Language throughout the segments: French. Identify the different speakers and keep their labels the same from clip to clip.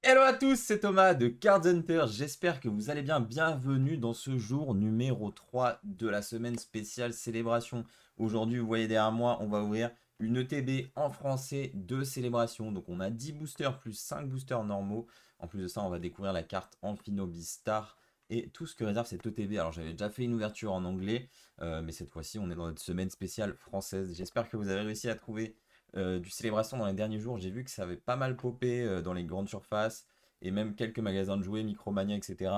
Speaker 1: Hello à tous, c'est Thomas de Card Hunter. J'espère que vous allez bien. Bienvenue dans ce jour numéro 3 de la semaine spéciale célébration. Aujourd'hui, vous voyez derrière moi, on va ouvrir une ETB en français de célébration. Donc on a 10 boosters plus 5 boosters normaux. En plus de ça, on va découvrir la carte Amphinobi Star et tout ce que réserve cette ETB. Alors j'avais déjà fait une ouverture en anglais, mais cette fois-ci, on est dans notre semaine spéciale française. J'espère que vous avez réussi à trouver du célébration dans les derniers jours. J'ai vu que ça avait pas mal popé dans les grandes surfaces et même quelques magasins de jouets, Micromania, etc.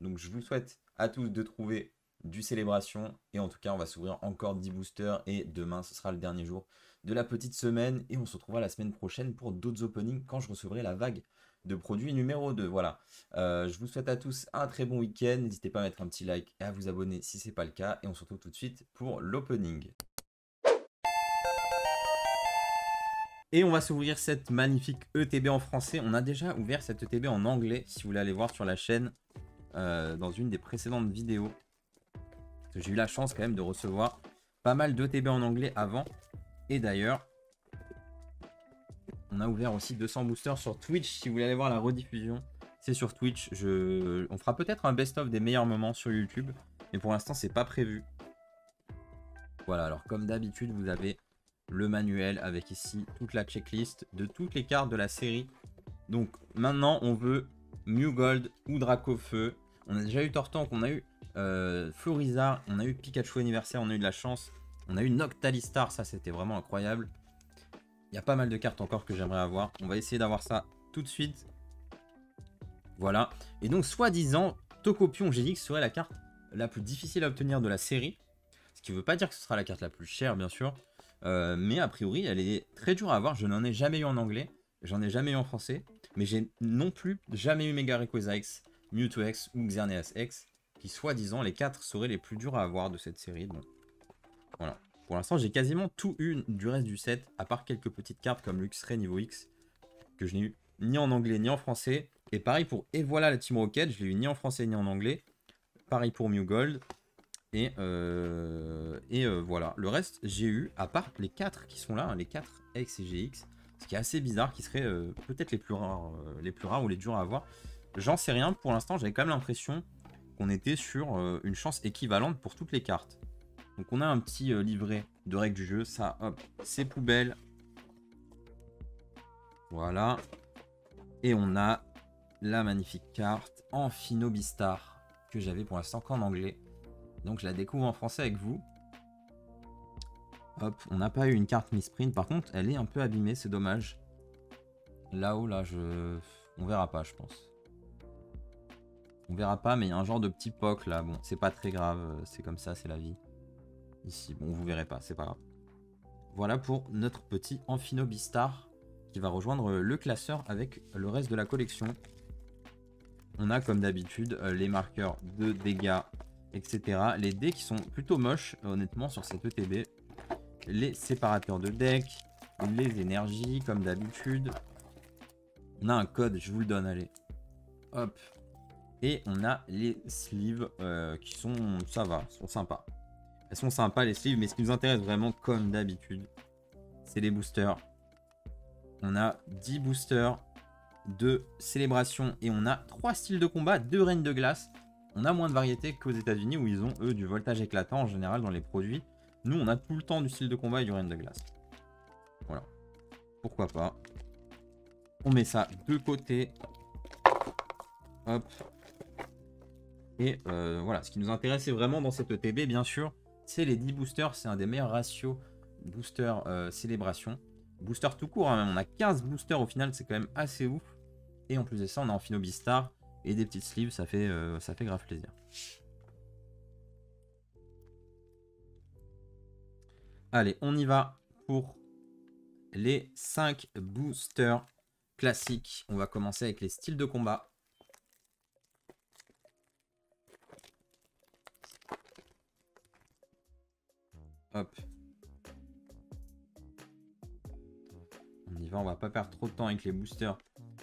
Speaker 1: Donc je vous souhaite à tous de trouver du célébration. Et en tout cas, on va s'ouvrir encore 10 boosters. Et demain, ce sera le dernier jour de la petite semaine. Et on se retrouvera la semaine prochaine pour d'autres openings quand je recevrai la vague de produits numéro 2. Voilà. Je vous souhaite à tous un très bon week-end. N'hésitez pas à mettre un petit like et à vous abonner si ce n'est pas le cas. Et on se retrouve tout de suite pour l'opening. Et on va s'ouvrir cette magnifique ETB en français. On a déjà ouvert cette ETB en anglais, si vous voulez aller voir sur la chaîne, dans une des précédentes vidéos. J'ai eu la chance quand même de recevoir pas mal d'ETB en anglais avant. Et d'ailleurs, on a ouvert aussi 200 boosters sur Twitch, si vous voulez aller voir la rediffusion. C'est sur Twitch. On fera peut-être un best-of des meilleurs moments sur YouTube. Mais pour l'instant, c'est pas prévu. Voilà, alors comme d'habitude, vous avez le manuel avec ici toute la checklist de toutes les cartes de la série. Donc maintenant, on veut Mew Gold ou Dracofeu. On a déjà eu Tortank, on a eu Florizard, on a eu Pikachu anniversaire, on a eu de la chance. On a eu Noctalistar, ça c'était vraiment incroyable. Il y a pas mal de cartes encore que j'aimerais avoir. On va essayer d'avoir ça tout de suite. Voilà. Et donc, soi-disant, Tokopion GX serait la carte la plus difficile à obtenir de la série. Ce qui ne veut pas dire que ce sera la carte la plus chère, bien sûr. Mais a priori, elle est très dure à avoir. Je n'en ai jamais eu en anglais. J'en ai jamais eu en français. Mais j'ai non plus jamais eu Mega Rayquaza X, Mewtwo X ou Xerneas X. Qui, soi-disant, les 4 seraient les plus durs à avoir de cette série. Bon, voilà. Pour l'instant, j'ai quasiment tout eu du reste du set. À part quelques petites cartes comme Luxray niveau X. Que je n'ai eu ni en anglais ni en français. Et pareil pour Et voilà la Team Rocket. Je l'ai eu ni en français ni en anglais. Pareil pour Mew Gold. Voilà. Le reste, j'ai eu, à part les 4 qui sont là, hein, les 4 X et GX, ce qui est assez bizarre, qui seraient peut-être les plus rares ou les durs à avoir. J'en sais rien. Pour l'instant, j'avais quand même l'impression qu'on était sur une chance équivalente pour toutes les cartes. Donc on a un petit livret de règles du jeu. Ça, hop, c'est poubelle. Voilà. Et on a la magnifique carte Amphinobi Star que j'avais pour l'instant qu'en anglais. Donc je la découvre en français avec vous. Hop, on n'a pas eu une carte Misprint. Par contre, elle est un peu abîmée, c'est dommage. Là-haut, là, on verra pas, je pense. On verra pas, mais il y a un genre de petit poc là. Bon, c'est pas très grave, c'est comme ça, c'est la vie. Ici, bon, vous verrez pas, c'est pas grave. Voilà pour notre petit Amphinobi Star qui va rejoindre le classeur avec le reste de la collection. On a comme d'habitude les marqueurs de dégâts, etc. Les dés qui sont plutôt moches, honnêtement, sur cette ETB. Les séparateurs de deck, les énergies, comme d'habitude. On a un code, je vous le donne, allez. Hop. Et on a les sleeves qui sont, ça va, sont sympas. Elles sont sympas les sleeves, mais ce qui nous intéresse vraiment, comme d'habitude, c'est les boosters. On a 10 boosters de célébration et on a 3 styles de combat, 2 reines de glace. On a moins de variété qu'aux États-Unis où ils ont eux du voltage éclatant en général dans les produits. Nous on a tout le temps du style de combat et du reine de glace. Voilà. Pourquoi pas. On met ça de côté. Hop. Et voilà, ce qui nous intéresse vraiment dans cette ETB, bien sûr, c'est les 10 boosters. C'est un des meilleurs ratios booster célébration. Booster tout court, hein, même. On a 15 boosters au final, c'est quand même assez ouf. Et en plus de ça, on a Amphinobi Star et des petites sleeves, ça fait grave plaisir. Allez, on y va pour les 5 boosters classiques. On va commencer avec les styles de combat. Hop. On y va, on va pas perdre trop de temps avec les boosters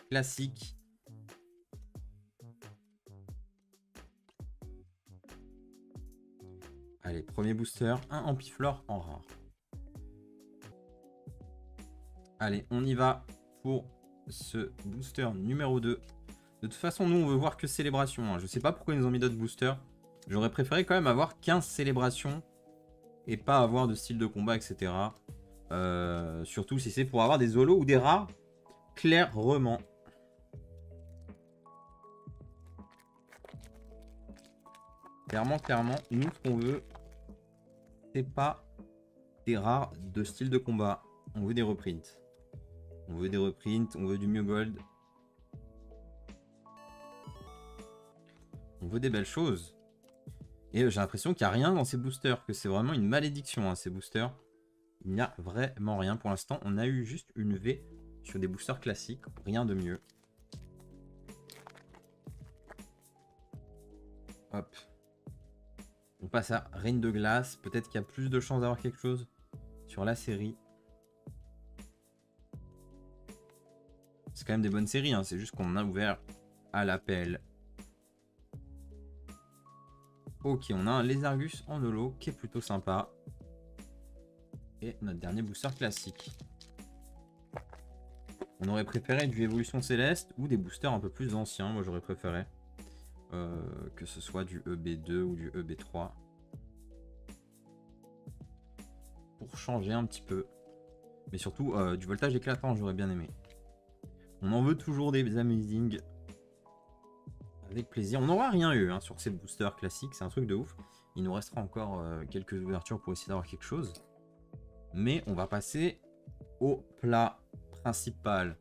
Speaker 1: classiques. Allez, premier booster, un Ampiflore en rare. Allez, on y va pour ce booster numéro 2. De toute façon, nous, on veut voir que célébration. Hein. Je sais pas pourquoi ils nous ont mis d'autres boosters. J'aurais préféré quand même avoir 15 célébrations et pas avoir de style de combat, etc. Surtout si c'est pour avoir des holos ou des rares, clairement. Clairement, nous, ce qu'on veut, c'est pas des rares de style de combat. On veut des reprints. On veut des reprints, on veut du mieux gold. On veut des belles choses. Et j'ai l'impression qu'il n'y a rien dans ces boosters, que c'est vraiment une malédiction, hein, ces boosters. Il n'y a vraiment rien pour l'instant. On a eu juste une V sur des boosters classiques, rien de mieux. Hop. On passe à Reine de Glace. Peut-être qu'il y a plus de chances d'avoir quelque chose sur la série. C'est quand même des bonnes séries, hein. C'est juste qu'on a ouvert à l'appel. Ok, on a un Lézargus en holo qui est plutôt sympa. Et notre dernier booster classique. On aurait préféré du Évolution Céleste ou des boosters un peu plus anciens. Moi, j'aurais préféré que ce soit du EB2 ou du EB3. Pour changer un petit peu. Mais surtout, du voltage éclatant, j'aurais bien aimé. On en veut toujours des Amazing. Avec plaisir. On n'aura rien eu hein, sur ces boosters classiques. C'est un truc de ouf. Il nous restera encore quelques ouvertures pour essayer d'avoir quelque chose. Mais on va passer au plat principal.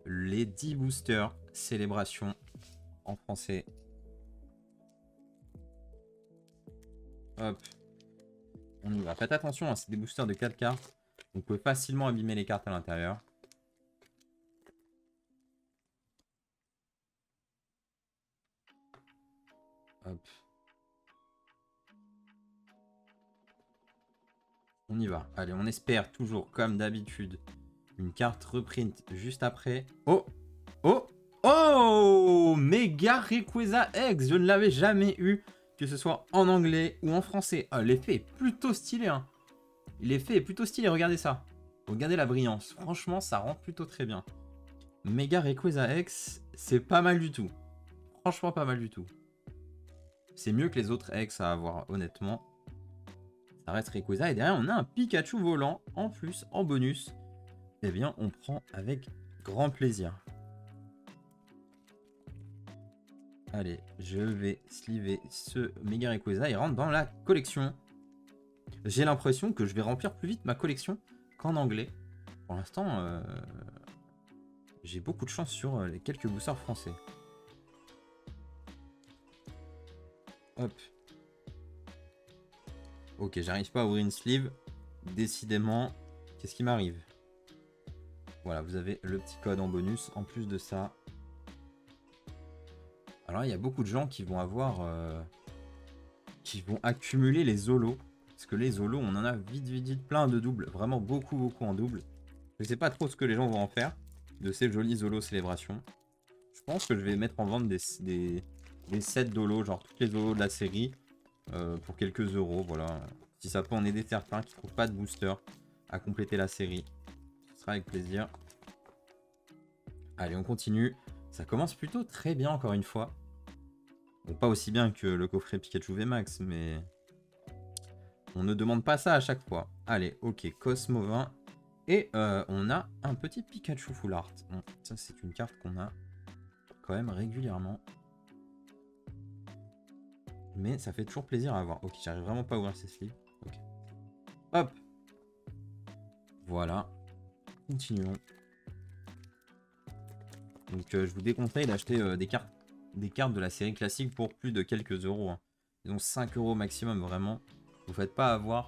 Speaker 1: Les 10 boosters célébration en français. Hop. On y va. Faites attention, hein, c'est des boosters de 4 cartes. On peut facilement abîmer les cartes à l'intérieur. Hop. On y va. Allez, on espère toujours, comme d'habitude, une carte reprint juste après. Oh! Oh! Oh! Mega Rayquaza X! Je ne l'avais jamais eu, que ce soit en anglais ou en français. Ah, l'effet est plutôt stylé, hein. L'effet est plutôt stylé, regardez ça. Regardez la brillance. Franchement, ça rend plutôt très bien. Mega Rayquaza X, c'est pas mal du tout. Franchement, pas mal du tout. C'est mieux que les autres X à avoir, honnêtement. Ça reste Rayquaza. Et derrière, on a un Pikachu volant, en plus, en bonus. Eh bien, on prend avec grand plaisir. Allez, je vais sliver ce Mega Rayquaza. Il rentre dans la collection. J'ai l'impression que je vais remplir plus vite ma collection qu'en anglais. Pour l'instant, j'ai beaucoup de chance sur les quelques boosters français. Hop. Ok, j'arrive pas à ouvrir une sleeve. Décidément, qu'est-ce qui m'arrive? Voilà, vous avez le petit code en bonus. En plus de ça... Alors, il y a beaucoup de gens qui vont avoir... qui vont accumuler les holos. Parce que les holos, on en a vite plein de doubles. Vraiment beaucoup en double. Je sais pas trop ce que les gens vont en faire de ces jolis holos célébrations. Je pense que je vais mettre en vente des sets d'holos, genre toutes les holos de la série, pour quelques euros. Voilà. Si ça peut en aider certains qui ne trouvent pas de booster à compléter la série, ce sera avec plaisir. Allez, on continue. Ça commence plutôt très bien, encore une fois. Bon, pas aussi bien que le coffret Pikachu VMAX, mais on ne demande pas ça à chaque fois. Allez, ok, Cosmo 20. Et on a un petit Pikachu Full Art. Bon, ça, c'est une carte qu'on a quand même régulièrement. Mais ça fait toujours plaisir à avoir. Ok, j'arrive vraiment pas à ouvrir ces sleeves. Ok. Hop. Voilà. Continuons. Donc je vous déconseille d'acheter des cartes de la série classique pour plus de quelques euros. Hein. Disons 5 euros maximum, vraiment. Vous faites pas avoir.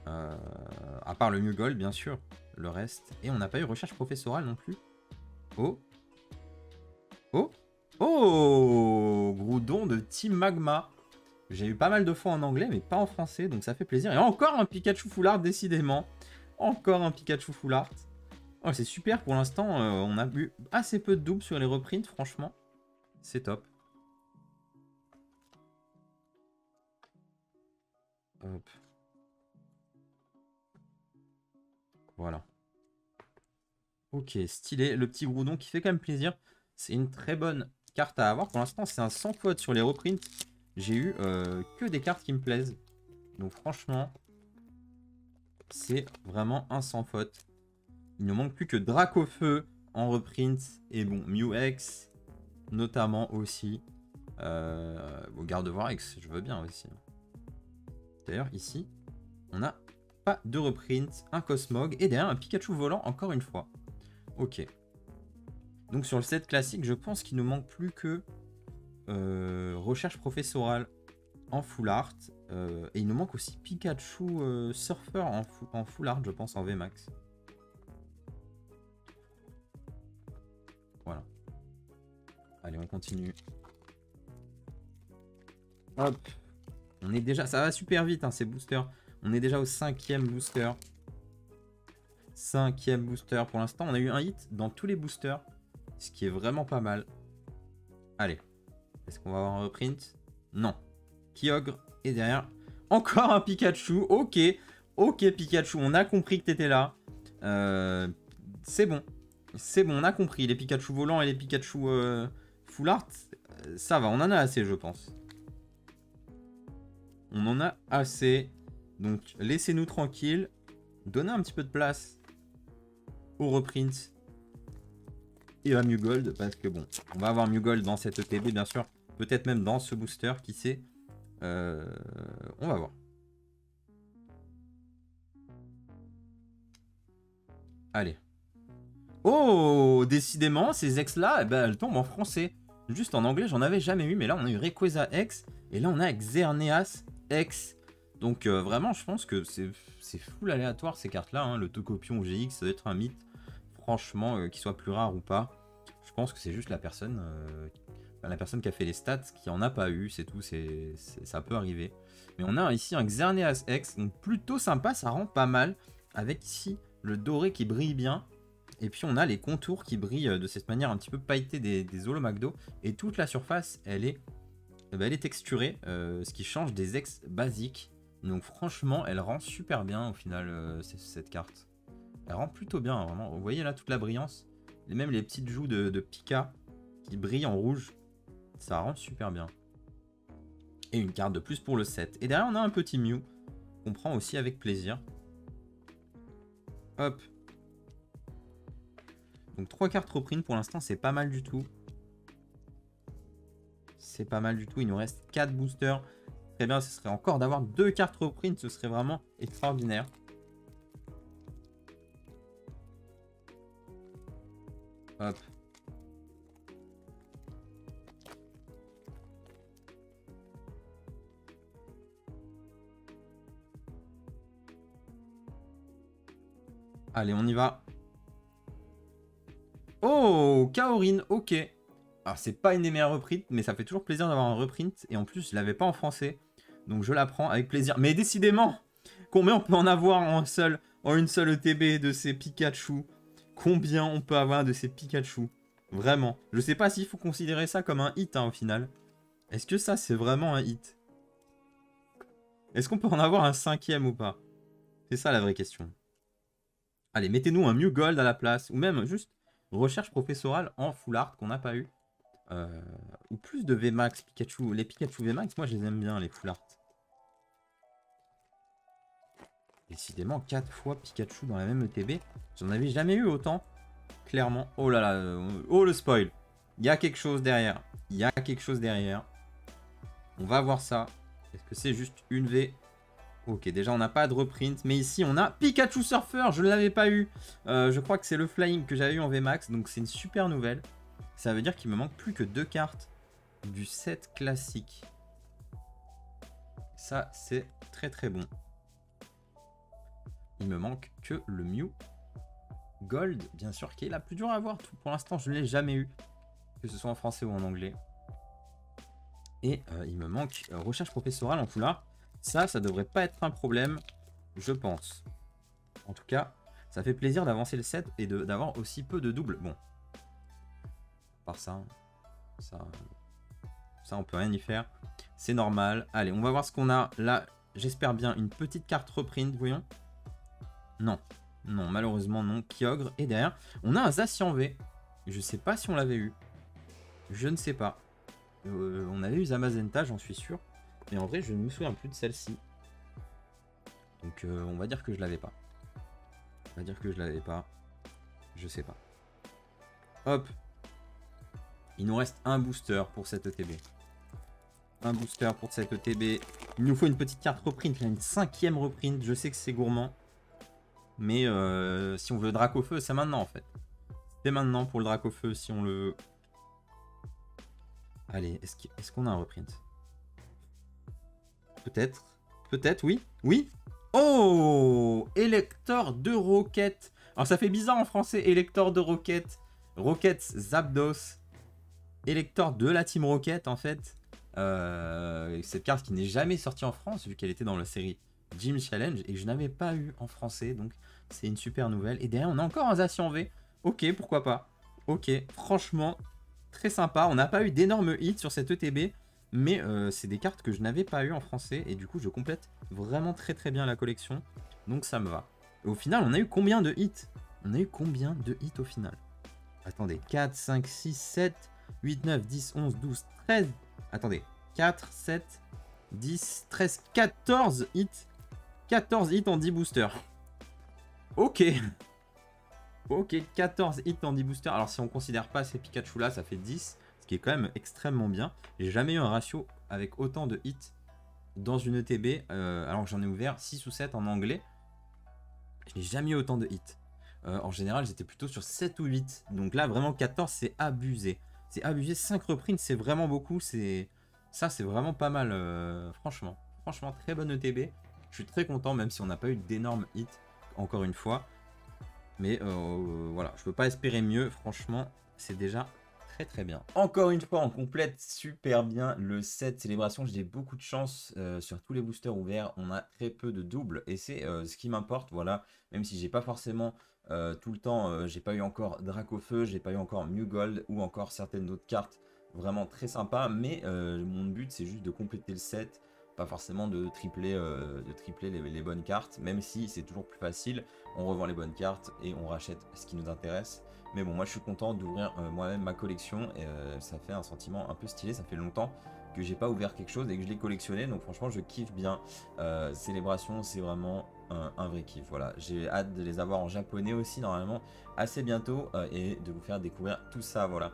Speaker 1: À part le New Gold, bien sûr. Le reste. Et on n'a pas eu recherche professorale non plus. Oh. Oh. Oh, Groudon de Team Magma. J'ai eu pas mal de fois en anglais, mais pas en français, donc ça fait plaisir. Et encore un Pikachu Full Art, décidément. Encore un Pikachu Full Art. Oh, c'est super pour l'instant. On a eu assez peu de doubles sur les reprints, franchement. C'est top. Hop. Voilà. Ok, stylé. Le petit Groudon qui fait quand même plaisir. C'est une très bonne carte à avoir. Pour l'instant, c'est un sans faute sur les reprints. J'ai eu que des cartes qui me plaisent. Donc franchement, c'est vraiment un sans faute. Il ne manque plus que Dracofeu en reprint. Et bon, Mew X notamment aussi. Bon, Gardevoir X, je veux bien aussi. D'ailleurs, ici, on n'a pas de reprint. Un Cosmog et derrière un Pikachu volant encore une fois. Ok. Donc sur le set classique, je pense qu'il ne manque plus que recherche professorale en full art. Et il nous manque aussi Pikachu Surfer en full art, je pense, en VMAX. Voilà. Allez, on continue. Hop. On est déjà... Ça va super vite, hein, ces boosters. On est déjà au 5e booster. 5e booster. Pour l'instant, on a eu un hit dans tous les boosters. Ce qui est vraiment pas mal. Allez. Est-ce qu'on va avoir un reprint? Non. Kyogre. Et derrière, encore un Pikachu. Ok. Ok, Pikachu. On a compris que t'étais là. C'est bon. C'est bon, on a compris. Les Pikachu volants et les Pikachu full art, ça va. On en a assez, je pense. On en a assez. Donc, laissez-nous tranquilles. Donnez un petit peu de place au reprint et à Mew Gold. Parce que bon, on va avoir Mew Gold dans cette ETB, bien sûr. Peut-être même dans ce booster, qui sait. On va voir. Allez. Oh, décidément, ces ex-là, eh ben, elles tombent en français. Juste en anglais, j'en avais jamais eu. Mais là, on a eu Rayquaza X. Et là, on a Xerneas X. Donc, vraiment, je pense que c'est full aléatoire, ces cartes-là. Hein. Le Tokopion GX, ça doit être un mythe. Franchement, qu'il soit plus rare ou pas. Je pense que c'est juste la personne qui a fait les stats qui en a pas eu. C'est tout, ça peut arriver. Mais on a ici un Xerneas X. Donc, plutôt sympa, ça rend pas mal. Avec ici le doré qui brille bien. Et puis on a les contours qui brillent de cette manière un petit peu pailletée des Holomagdo. Et toute la surface, elle est texturée, ce qui change des ex basiques. Donc franchement, elle rend super bien au final, cette carte. Elle rend plutôt bien, vraiment. Vous voyez là toute la brillance. Et même les petites joues de Pika qui brillent en rouge. Ça rend super bien. Et une carte de plus pour le set. Et derrière, on a un petit Mew qu'on prend aussi avec plaisir. Hop. Donc 3 cartes reprint pour l'instant, c'est pas mal du tout. C'est pas mal du tout. Il nous reste 4 boosters. Très bien, ce serait encore d'avoir 2 cartes reprint. Ce serait vraiment extraordinaire. Hop. Allez, on y va. Oh, Kaorin, ok. Alors, c'est pas une des meilleures reprints, mais ça fait toujours plaisir d'avoir un reprint. Et en plus, je l'avais pas en français. Donc, je la prends avec plaisir. Mais décidément, combien on peut en avoir en une seule ETB de ces Pikachu? Combien on peut avoir de ces Pikachu? Vraiment. Je sais pas s'il faut considérer ça comme un hit, hein, au final. Est-ce que ça, c'est vraiment un hit? Est-ce qu'on peut en avoir un 5e ou pas? C'est ça la vraie question. Allez, mettez-nous un Mew Gold à la place. Ou même juste recherche professorale en full art qu'on n'a pas eu. Ou plus de VMAX Pikachu. Les Pikachu VMAX, moi je les aime bien, les full art. Décidément, 4 fois Pikachu dans la même ETB. J'en avais jamais eu autant. Clairement. Oh là là. Oh le spoil. Il y a quelque chose derrière. Il y a quelque chose derrière. On va voir ça. Est-ce que c'est juste une V? Ok, déjà on n'a pas de reprint. Mais ici on a Pikachu Surfer. Je ne l'avais pas eu. Je crois que c'est le Flying que j'avais eu en VMAX. Donc c'est une super nouvelle. Ça veut dire qu'il me manque plus que 2 cartes du set classique. Ça, c'est très très bon. Il me manque que le Mew Gold, bien sûr, qui est la plus dure à avoir. Pour l'instant, je ne l'ai jamais eu, que ce soit en français ou en anglais. Et il me manque recherche professorale en full art. Ça devrait pas être un problème, je pense. En tout cas, ça fait plaisir d'avancer le set et d'avoir aussi peu de doubles. Bon, par ça, on peut rien y faire. C'est normal. Allez, on va voir ce qu'on a là. J'espère bien une petite carte reprint, voyons. Non. Non, malheureusement non. Kyogre. Et derrière, on a un Zacian V. Je sais pas si on l'avait eu. Je ne sais pas. On avait eu Zamazenta, j'en suis sûr. Mais en vrai, je ne me souviens plus de celle-ci. Donc on va dire que je l'avais pas. On va dire que je l'avais pas. Je sais pas. Hop. Il nous reste un booster pour cette ETB. Un booster pour cette ETB. Il nous faut une petite carte reprint. Là, une 5e reprint. Je sais que c'est gourmand. Mais si on veut Dracofeu, c'est maintenant en fait. C'est maintenant pour le Dracofeu si on le... Allez, est-ce qu'on a un reprint? Peut-être. Peut-être, oui. Oui. Oh, Élector de Rocket. Alors ça fait bizarre en français, Élector de Rocket. Rocket Zapdos. Élector de la Team Rocket en fait. Cette carte qui n'est jamais sortie en France vu qu'elle était dans la série Gym Challenge et que je n'avais pas eu en français. Donc c'est une super nouvelle. Et derrière on a encore un Zacian V. Ok, pourquoi pas. Ok, franchement, très sympa. On n'a pas eu d'énormes hits sur cette ETB. Mais c'est des cartes que je n'avais pas eu en français. Et du coup, je complète vraiment très très bien la collection. Donc ça me va. Et au final, on a eu combien de hits? On a eu combien de hits au final? Attendez, 4, 5, 6, 7, 8, 9, 10, 11, 12, 13. Attendez, 4, 7, 10, 13, 14 hits. 14 hits en 10 boosters. Ok. Ok, 14 hits en 10 boosters. Alors si on considère pas ces Pikachu là, ça fait 10. Ce qui est quand même extrêmement bien. J'ai jamais eu un ratio avec autant de hits dans une ETB. Alors que j'en ai ouvert 6 ou 7 en anglais. Je n'ai jamais eu autant de hits. En général, j'étais plutôt sur 7 ou 8. Donc là, vraiment 14, c'est abusé. C'est abusé. 5 reprints, c'est vraiment beaucoup. Ça, c'est vraiment pas mal. Franchement. Franchement, très bonne ETB. Je suis très content, même si on n'a pas eu d'énormes hits. Encore une fois. Mais voilà, je peux pas espérer mieux. Franchement, c'est déjà très très bien. Encore une fois, on complète super bien le set célébration. J'ai beaucoup de chance sur tous les boosters ouverts. On a très peu de doubles et c'est ce qui m'importe. Voilà, même si j'ai pas forcément tout le temps, j'ai pas eu encore Dracofeu, j'ai pas eu encore Mew Gold ou encore certaines autres cartes vraiment très sympas. Mais mon but, c'est juste de compléter le set. Pas forcément de tripler les bonnes cartes, même si c'est toujours plus facile. On revend les bonnes cartes et on rachète ce qui nous intéresse. Mais bon, moi je suis content d'ouvrir moi-même ma collection et ça fait un sentiment un peu stylé. Ça fait longtemps que j'ai pas ouvert quelque chose et que je l'ai collectionné, donc franchement je kiffe bien. Célébration, c'est vraiment un vrai kiff. Voilà, j'ai hâte de les avoir en japonais aussi normalement assez bientôt et de vous faire découvrir tout ça. Voilà.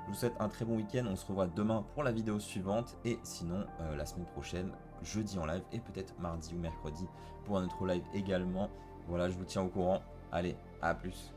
Speaker 1: Je vous souhaite un très bon week-end. On se revoit demain pour la vidéo suivante. Et sinon, la semaine prochaine, jeudi en live et peut-être mardi ou mercredi pour un autre live également. Voilà, je vous tiens au courant. Allez, à plus.